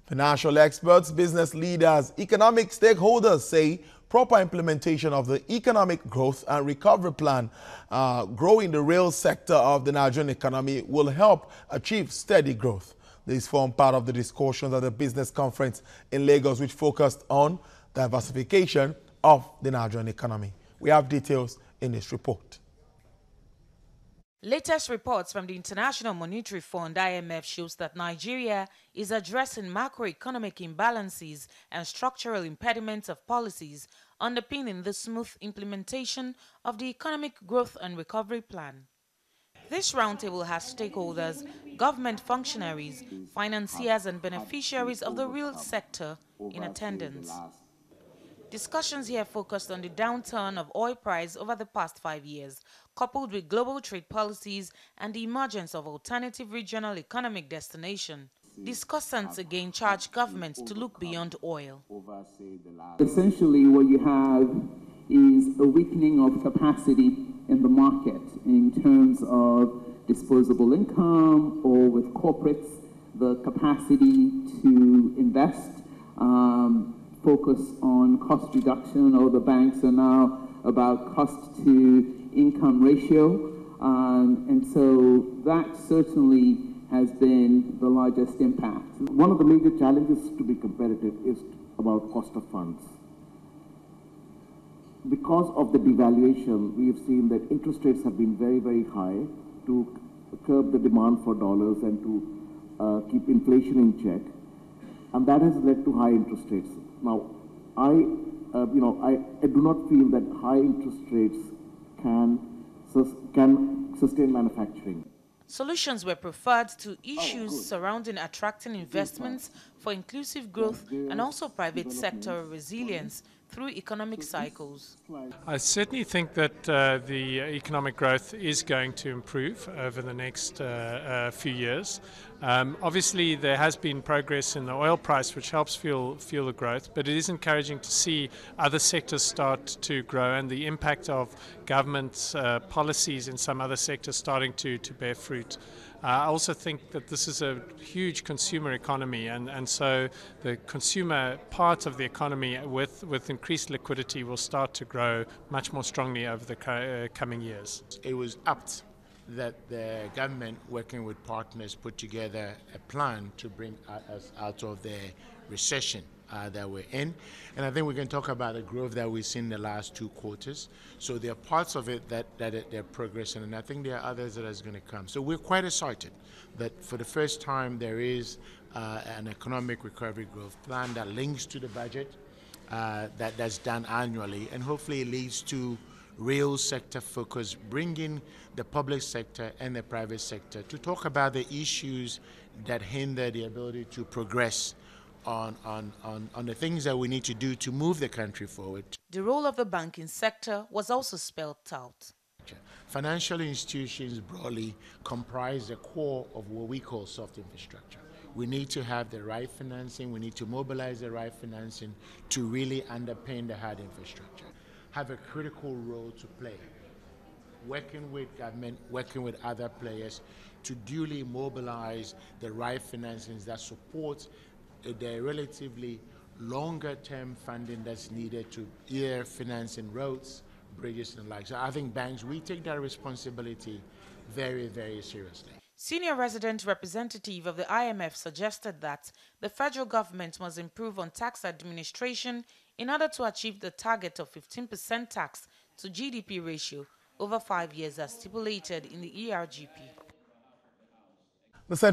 Financial experts, business leaders, economic stakeholders say proper implementation of the Economic Growth and Recovery Plan, growing the real sector of the Nigerian economy, will help achieve steady growth. This formed part of the discussions at the business conference in Lagos, which focused on diversification of the Nigerian economy. We have details in this report. Latest reports from the International Monetary Fund (IMF) shows that Nigeria is addressing macroeconomic imbalances and structural impediments of policies underpinning the smooth implementation of the Economic Growth and Recovery Plan. This roundtable has stakeholders, government functionaries, financiers and beneficiaries of the real sector in attendance. Discussions here focused on the downturn of oil price over the past 5 years, coupled with global trade policies and the emergence of alternative regional economic destinations. Discussants again charged governments to look beyond oil. Essentially, what you have is a weakening of capacity in the market in terms of disposable income, or with corporates, the capacity to invest, focus on cost reduction. All the banks are now about cost to income ratio, and so that certainly has been the largest impact. One of the major challenges to be competitive is about cost of funds. Because of the devaluation, we have seen that interest rates have been very, very high to curb the demand for dollars and to keep inflation in check, and that has led to high interest rates. Now, I do not feel that high interest rates can sustain manufacturing. Solutions were preferred to issues surrounding attracting investments for inclusive growth and also private sector resilience through economic cycles. I certainly think that the economic growth is going to improve over the next few years. Obviously, there has been progress in the oil price, which helps fuel the growth, but it is encouraging to see other sectors start to grow and the impact of government policies in some other sectors starting to bear fruit. I also think that this is a huge consumer economy, and so the consumer part of the economy with increased liquidity will start to grow much more strongly over the coming years. It was apt that the government, working with partners, put together a plan to bring us out of the recession that we're in. And I think we can talk about the growth that we've seen in the last 2 quarters. So there are parts of it that they're progressing, and I think there are others that are going to come. So we're quite excited that for the first time there is an economic recovery growth plan that links to the budget that's done annually, and hopefully it leads to real sector focus, bringing the public sector and the private sector to talk about the issues that hinder the ability to progress on the things that we need to do to move the country forward. The role of the banking sector was also spelled out. Financial institutions broadly comprise the core of what we call soft infrastructure. We need to have the right financing, we need to mobilize the right financing to really underpin the hard infrastructure. Have a critical role to play, working with government, working with other players to duly mobilize the right financings that support the relatively longer term funding that's needed to either financing roads, bridges and the like. So I think banks, we take that responsibility very, very seriously. Senior resident representative of the IMF suggested that the federal government must improve on tax administration in order to achieve the target of 15% tax to GDP ratio over 5 years as stipulated in the EGRP.